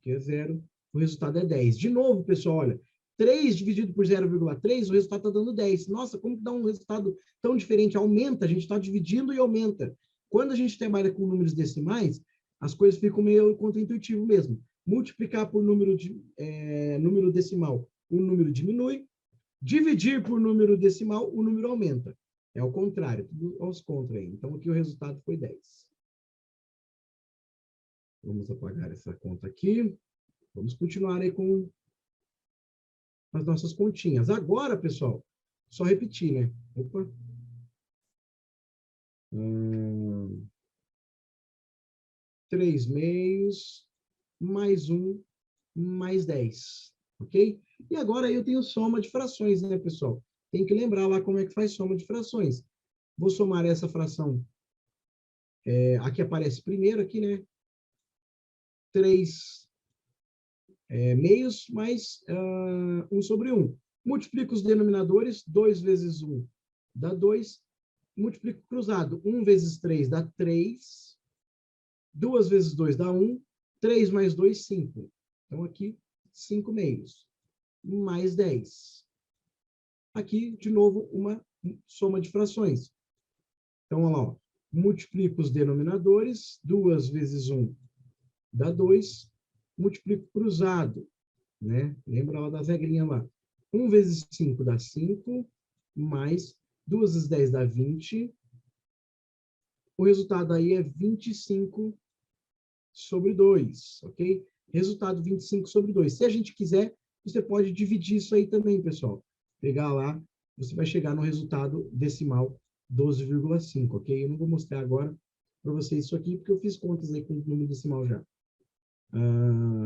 [SPEAKER 1] Que é 0. O resultado é 10. De novo, pessoal, olha. 3 dividido por 0,3, o resultado está dando 10. Nossa, como que dá um resultado tão diferente? Aumenta, a gente está dividindo e aumenta. Quando a gente trabalha com números decimais, as coisas ficam meio contraintuitivo mesmo. Multiplicar por número decimal, o número diminui. Dividir por número decimal, o número aumenta. É o contrário, tudo aos contra aí. Então, aqui o resultado foi 10. Vamos apagar essa conta aqui. Vamos continuar aí com as nossas continhas. Agora, pessoal, só repetir, né? Opa. 3 meios, mais 1, mais 10. Ok? E agora eu tenho soma de frações, né, pessoal? Tem que lembrar lá como é que faz soma de frações. Vou somar essa fração. Aqui aparece primeiro, aqui, né? 3 meios mais 1 sobre 1. Multiplico os denominadores, 2 vezes 1 dá 2. Multiplico cruzado, 1 vezes 3 dá 3. 2 vezes 2 dá 1. 3 mais 2, 5. Então, aqui, 5 meios. Mais 10. Aqui, de novo, uma soma de frações. Então, olha lá, ó. Multiplico os denominadores, 2 vezes 1 dá 2. Multiplico cruzado, né? Lembra lá das regrinhas lá. 1 vezes 5 dá 5, mais 2 vezes 10 dá 20. O resultado aí é 25 sobre 2, ok? Resultado 25 sobre 2. Se a gente quiser, você pode dividir isso aí também, pessoal. Pegar lá, você vai chegar no resultado decimal 12,5, ok? Eu não vou mostrar agora para vocês isso aqui, porque eu fiz contas aí com o número decimal já.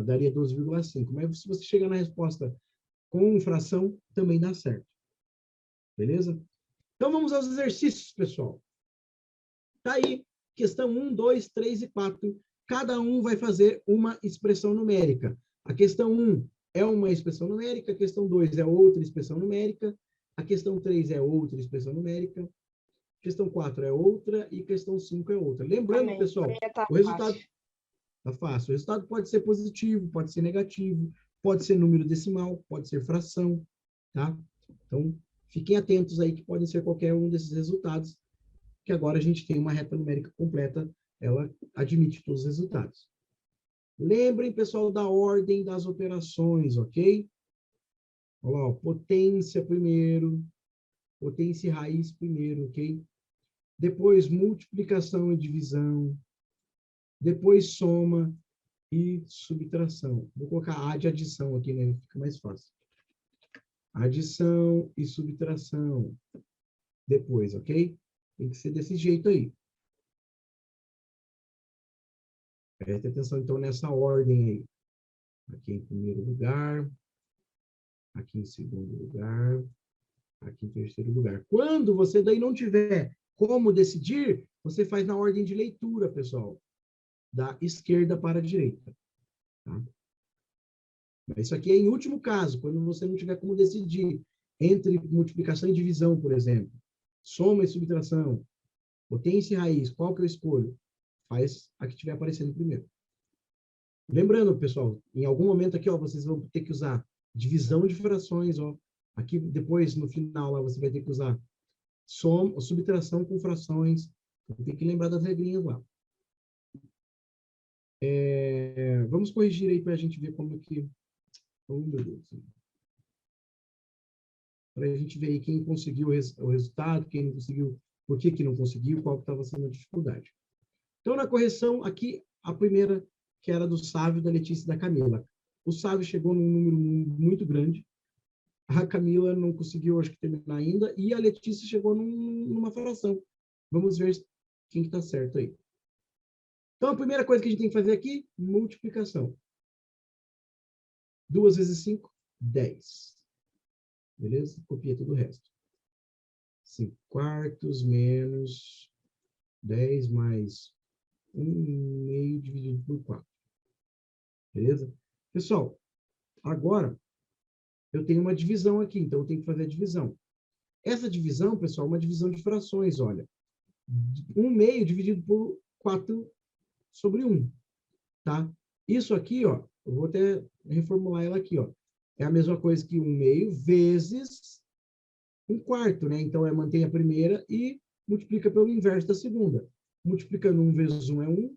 [SPEAKER 1] Daria 12,5. Mas se você chegar na resposta com fração, também dá certo. Beleza? Então, vamos aos exercícios, pessoal. Tá aí, questão 1, 2, 3 e 4. Cada um vai fazer uma expressão numérica. A questão 1 é uma expressão numérica, a questão 2 é outra expressão numérica, a questão 3 é outra expressão numérica, a questão 4 é outra e a questão 5 é outra. Lembrando, pessoal, o resultado... Tá fácil. O resultado pode ser positivo, pode ser negativo, pode ser número decimal, pode ser fração, tá? Então, fiquem atentos aí que podem ser qualquer um desses resultados, que agora a gente tem uma reta numérica completa, ela admite todos os resultados. Lembrem, pessoal, da ordem das operações, ok? Olha lá, ó, potência primeiro, potência e raiz primeiro, ok? Depois, multiplicação e divisão. Depois, soma e subtração. Vou colocar A de adição aqui, né? Fica mais fácil. Adição e subtração. Depois, ok? Tem que ser desse jeito aí. Preste atenção, então, nessa ordem aí. Aqui em primeiro lugar. Aqui em segundo lugar. Aqui em terceiro lugar. Quando você daí não tiver como decidir, você faz na ordem de leitura, pessoal. Da esquerda para a direita. Tá? Mas isso aqui é em último caso, quando você não tiver como decidir entre multiplicação e divisão, por exemplo, soma e subtração, potência e raiz, qual que eu escolho? Faz a que estiver aparecendo primeiro. Lembrando, pessoal, em algum momento aqui, ó, vocês vão ter que usar divisão de frações, ó. Aqui depois, no final, lá, você vai ter que usar soma, subtração com frações. Tem que lembrar das regrinhas lá. Vamos corrigir aí para a gente ver como que... Oh, meu Deus. Para a gente ver aí quem conseguiu o resultado, quem não conseguiu, por que não conseguiu, qual que estava sendo a dificuldade. Então, na correção, aqui, a primeira, que era do Sávio, da Letícia e da Camila. O Sávio chegou num número muito grande, a Camila não conseguiu, acho que, terminar ainda, e a Letícia chegou numa fração. Vamos ver quem está certo aí. Então, a primeira coisa que a gente tem que fazer aqui, multiplicação. 2 vezes 5, 10. Beleza? Copia todo o resto. 5 quartos menos 10 mais 1 meio dividido por 4. Beleza? Pessoal, agora eu tenho uma divisão aqui, então eu tenho que fazer a divisão. Essa divisão, pessoal, é uma divisão de frações, olha. 1 meio dividido por 4 sobre 1, tá? Isso aqui, ó, eu vou até reformular ela aqui, ó. É a mesma coisa que 1 meio vezes 1 quarto, né? Então, mantém a primeira e multiplica pelo inverso da segunda. Multiplicando 1 vezes 1 é 1,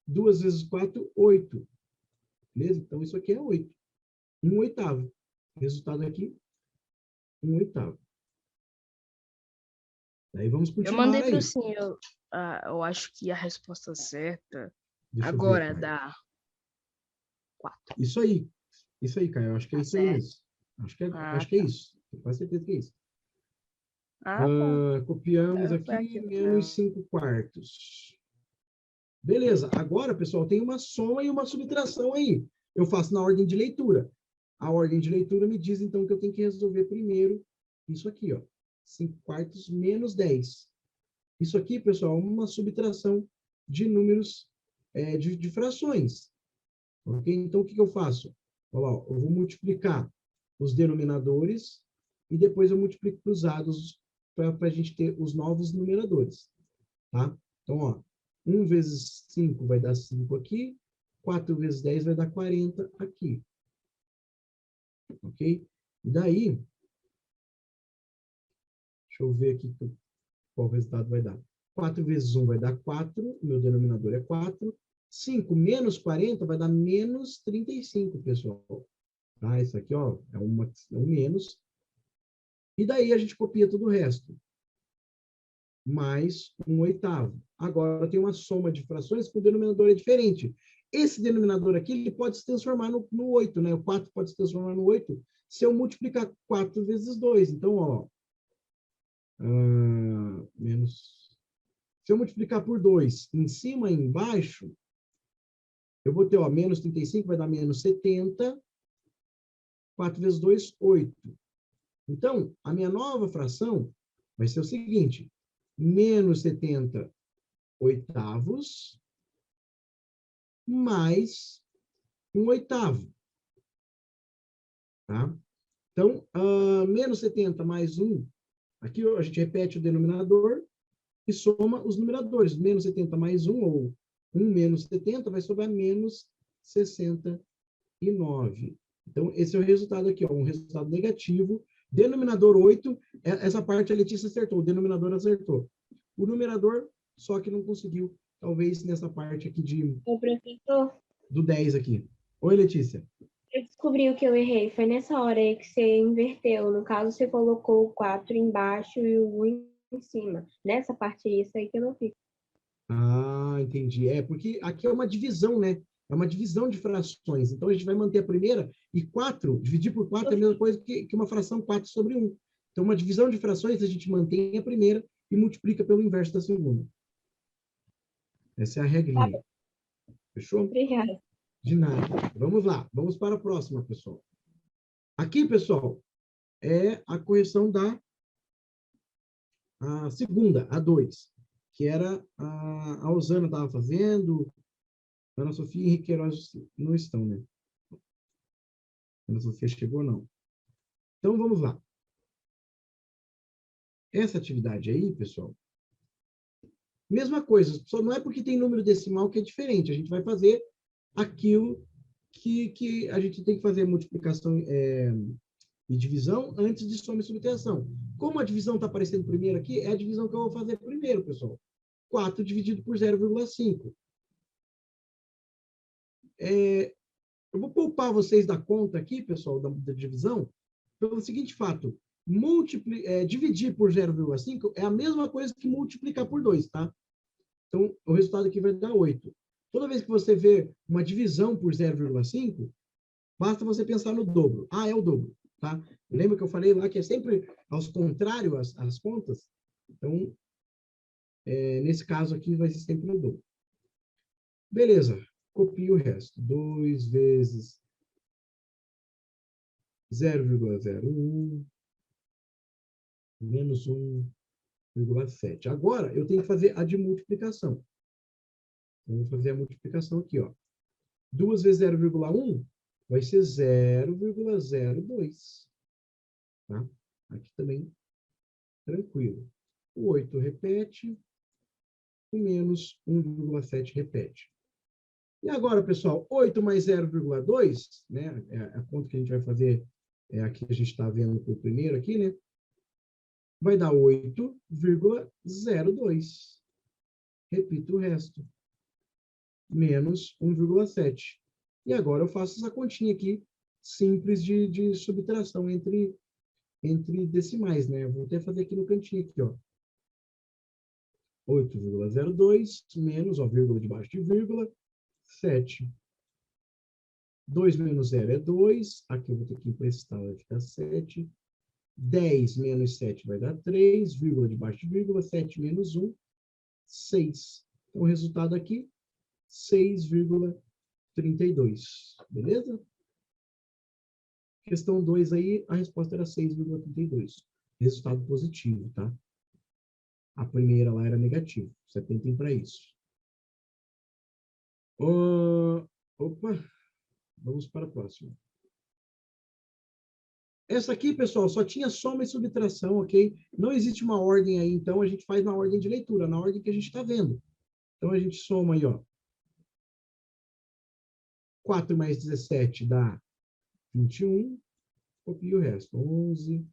[SPEAKER 1] 2 vezes 4, 8. Beleza? Então, isso aqui é 8. 1 oitavo. Resultado aqui, 1 oitavo. Aí vamos
[SPEAKER 5] Eu
[SPEAKER 1] continuar
[SPEAKER 5] mandei para o
[SPEAKER 1] aí.
[SPEAKER 5] senhor, eu acho que a resposta certa
[SPEAKER 1] Deixa eu ver,
[SPEAKER 5] agora
[SPEAKER 1] Caio.
[SPEAKER 5] dá 4.
[SPEAKER 1] Isso aí. Isso aí, Caio. Eu acho que é
[SPEAKER 5] Tá
[SPEAKER 1] isso aí
[SPEAKER 5] certo.
[SPEAKER 1] mesmo. Acho
[SPEAKER 5] Ah,
[SPEAKER 1] que é
[SPEAKER 5] tá.
[SPEAKER 1] isso. Tenho quase certeza que é isso.
[SPEAKER 5] Bom.
[SPEAKER 1] Copiamos
[SPEAKER 5] Foi
[SPEAKER 1] aqui,
[SPEAKER 5] aquilo
[SPEAKER 1] menos
[SPEAKER 5] mesmo.
[SPEAKER 1] 5 quartos. Beleza. Agora, pessoal, tem uma soma e uma subtração aí. Eu faço na ordem de leitura. A ordem de leitura me diz, então, que eu tenho que resolver primeiro isso aqui, ó. 5 quartos menos 10. Isso aqui, pessoal, é uma subtração de números, de frações. Ok? Então, o que eu faço? Olha lá, eu vou multiplicar os denominadores e depois eu multiplico cruzados para a gente ter os novos numeradores. Tá? Então, ó, 1 vezes 5 vai dar 5 aqui, 4 vezes 10 vai dar 40 aqui. Ok? E daí, deixa eu ver aqui qual resultado vai dar. 4 vezes 1 vai dar 4, meu denominador é 4. 5 menos 40 vai dar menos 35, pessoal. Tá? Isso aqui, ó, é um menos. E daí a gente copia todo o resto. Mais 1 oitavo. Agora tem uma soma de frações que o denominador é diferente. Esse denominador aqui, ele pode se transformar no 8, né? O 4 pode se transformar no 8 se eu multiplicar 4 vezes 2. Então, ó, menos... Se eu multiplicar por 2 em cima e embaixo, eu vou ter, ó, menos 35 vai dar menos 70. 4 vezes 2, 8. Então, a minha nova fração vai ser o seguinte: menos 70 oitavos mais 1 oitavo. Tá? Então, menos 70 mais 1, aqui a gente repete o denominador e soma os numeradores. Menos 70 mais 1, ou 1 menos 70, vai sobrar menos 69. Então, esse é o resultado aqui, ó, um resultado negativo. Denominador 8, essa parte a Letícia acertou, o denominador acertou. O numerador, só que não conseguiu, talvez nessa parte aqui
[SPEAKER 6] O professor,
[SPEAKER 1] do 10 aqui. Oi, Letícia.
[SPEAKER 6] eu descobri o que eu errei. Foi nessa hora aí que você inverteu. No caso, você colocou o 4 embaixo e o 1 em cima. Nessa parte aí, isso aí que eu não fiz.
[SPEAKER 1] Ah, entendi. Porque aqui é uma divisão, né? É uma divisão de frações. Então, a gente vai manter a primeira e 4, dividir por 4 é a mesma coisa que uma fração 4 sobre 1. Então, uma divisão de frações, a gente mantém a primeira e multiplica pelo inverso da segunda. Essa é a
[SPEAKER 6] Tá
[SPEAKER 1] regrinha.
[SPEAKER 6] bom,
[SPEAKER 1] Fechou?
[SPEAKER 6] obrigada.
[SPEAKER 1] De nada. Vamos lá. Vamos para a próxima, pessoal. Aqui, pessoal, é a correção da segunda, a 2, que era a Osana estava fazendo, Ana Sofia e Henrique Queiroz não estão, né? Ana Sofia chegou, não. Então, vamos lá. Essa atividade aí, pessoal, mesma coisa, só não é porque tem número decimal que é diferente. A gente vai fazer aquilo que a gente tem que fazer multiplicação e divisão antes de soma e subtração. Como a divisão está aparecendo primeiro aqui, é a divisão que eu vou fazer primeiro, pessoal. 4 dividido por 0,5. Eu vou poupar vocês da conta aqui, pessoal, da divisão, pelo seguinte fato. Dividir por 0,5 é a mesma coisa que multiplicar por 2, tá? Então, o resultado aqui vai dar 8. Toda vez que você vê uma divisão por 0,5, basta você pensar no dobro. É o dobro, tá? Lembra que eu falei lá que é sempre aos contrários as contas? Então, nesse caso aqui, vai ser sempre no dobro. Beleza. Copio o resto. 2 vezes 0,01 menos 1,7. Agora, eu tenho que fazer a de multiplicação. Então, vou fazer a multiplicação aqui, ó. 2 vezes 0,1 vai ser 0,02. Tá? Aqui também, tranquilo. O 8 repete, o menos 1,7 repete. E agora, pessoal, 8 mais 0,2, né? A conta que a gente vai fazer, aqui a gente está vendo por primeiro aqui, né? Vai dar 8,02. Repito o resto. Menos 1,7. E agora eu faço essa continha aqui, simples de subtração entre decimais, né? Eu vou até fazer aqui no cantinho, aqui, ó. 8,02 menos, ó, vírgula debaixo de vírgula, 7. 2 menos 0 é 2. Aqui eu vou ter que emprestar, vai ficar 7. 10 menos 7 vai dar 3, vírgula debaixo de vírgula, 7 menos 1, 6. Então, o resultado aqui, 6,32. Beleza? Questão 2 aí, a resposta era 6,32. Resultado positivo, tá? A primeira lá era negativa. Você atentem para isso. Opa, vamos para a próxima. Essa aqui, pessoal, só tinha soma e subtração, ok? Não existe uma ordem aí, então a gente faz na ordem de leitura, na ordem que a gente está vendo. Então a gente soma aí, ó. 4 mais 17 dá 21. Copia o resto. 11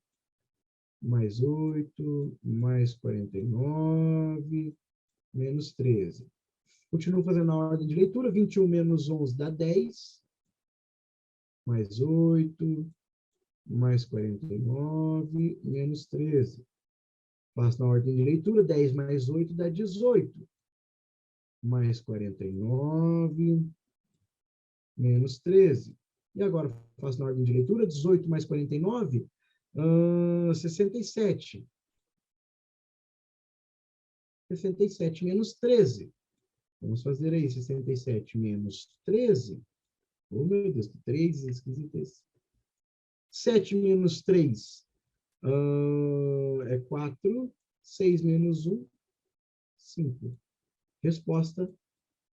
[SPEAKER 1] mais 8 mais 49 menos 13. Continuo fazendo a ordem de leitura. 21 menos 11 dá 10. Mais 8 mais 49 menos 13. Faço na ordem de leitura. 10 mais 8 dá 18. Mais 49 menos 13. E agora faço na ordem de leitura, 18 mais 49, 67. 67 menos 13. Vamos fazer aí, 67 menos 13. Oh, meu Deus, que 3 esquisitas. 7 menos 3 é 4. 6 menos 1, 5. Resposta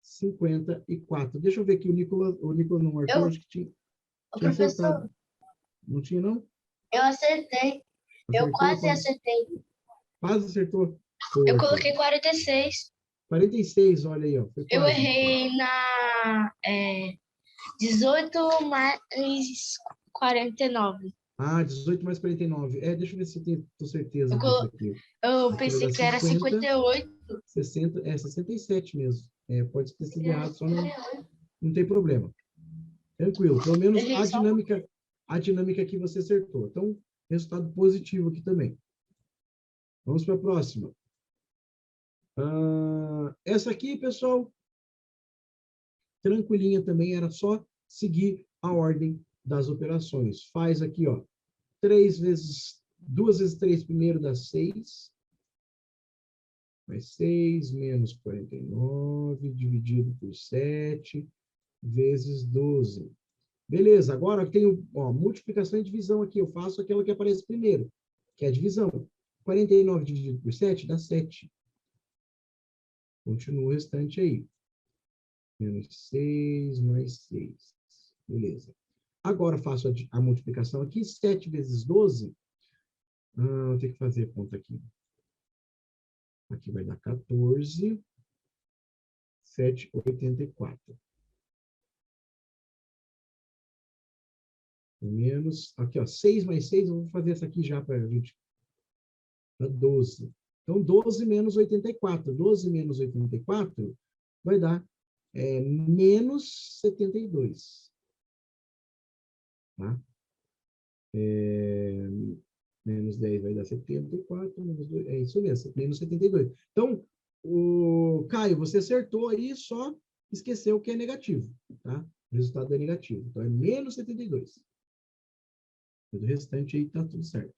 [SPEAKER 1] 54. Deixa eu ver aqui, o Nicolas não marcou, acho que tinha acertado. Não tinha, não?
[SPEAKER 7] Eu acertei. Eu quase acertei.
[SPEAKER 1] Quase acertou.
[SPEAKER 7] Eu coloquei 46.
[SPEAKER 1] 46, olha aí, ó.
[SPEAKER 7] Eu errei na 18 mais 49.
[SPEAKER 1] Ah, 18 mais 49. Deixa eu ver se eu tenho certeza disso aqui.
[SPEAKER 7] Eu pensei que era 58.
[SPEAKER 1] 60, 67 mesmo. Pode ter sido errado, só não tem problema. Tranquilo. Pelo menos a dinâmica aqui você acertou. Então, resultado positivo aqui também. Vamos para a próxima. Essa aqui, pessoal, tranquilinha também, era só seguir a ordem das operações. Faz aqui, ó, 2 vezes 3 primeiro dá 6. Mais 6 menos 49 dividido por 7 vezes 12. Beleza, agora eu tenho, ó, multiplicação e divisão aqui. Eu faço aquela que aparece primeiro, que é a divisão. 49 dividido por 7 dá 7. Continua o restante aí. Menos 6 mais 6. Beleza. Agora faço a multiplicação aqui. 7 vezes 12. Vou ter que fazer a conta aqui. Aqui vai dar 14. 7, 84. Menos, aqui, ó, 6 mais 6, eu vou fazer essa aqui já para a gente. Dá 12. Então, 12 menos 84. 12 menos 84 vai dar menos 72. Tá? Menos 10 vai dar 74. Menos 2, é isso mesmo, menos 72. Então, Caio, você acertou aí, só esqueceu que é negativo. Tá? O resultado é negativo. Então, é menos 72. O restante aí está tudo certo.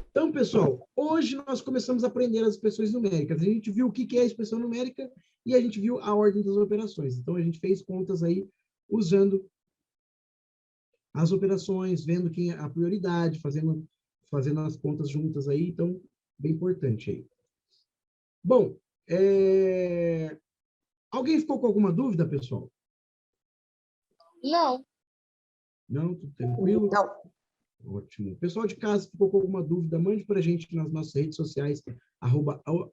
[SPEAKER 1] Então, pessoal, hoje nós começamos a aprender as expressões numéricas. A gente viu o que é a expressão numérica e a gente viu a ordem das operações. Então, a gente fez contas aí usando as operações, vendo quem é a prioridade, fazendo as contas juntas aí. Então, bem importante aí. Bom, alguém ficou com alguma dúvida, pessoal?
[SPEAKER 7] Não.
[SPEAKER 1] Não? Tudo tranquilo?
[SPEAKER 2] Não.
[SPEAKER 1] Ótimo. Pessoal de casa, ficou com alguma dúvida, mande para a gente nas nossas redes sociais,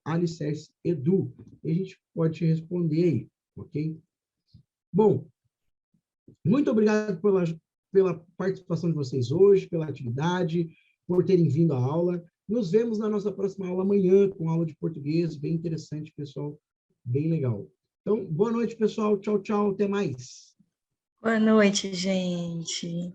[SPEAKER 1] @alicerceedu, e a gente pode te responder aí, ok? Bom, muito obrigado pela participação de vocês hoje, pela atividade, por terem vindo à aula. Nos vemos na nossa próxima aula amanhã, com aula de português, bem interessante, pessoal, bem legal. Então, boa noite, pessoal. Tchau, tchau, até mais.
[SPEAKER 2] Boa noite, gente.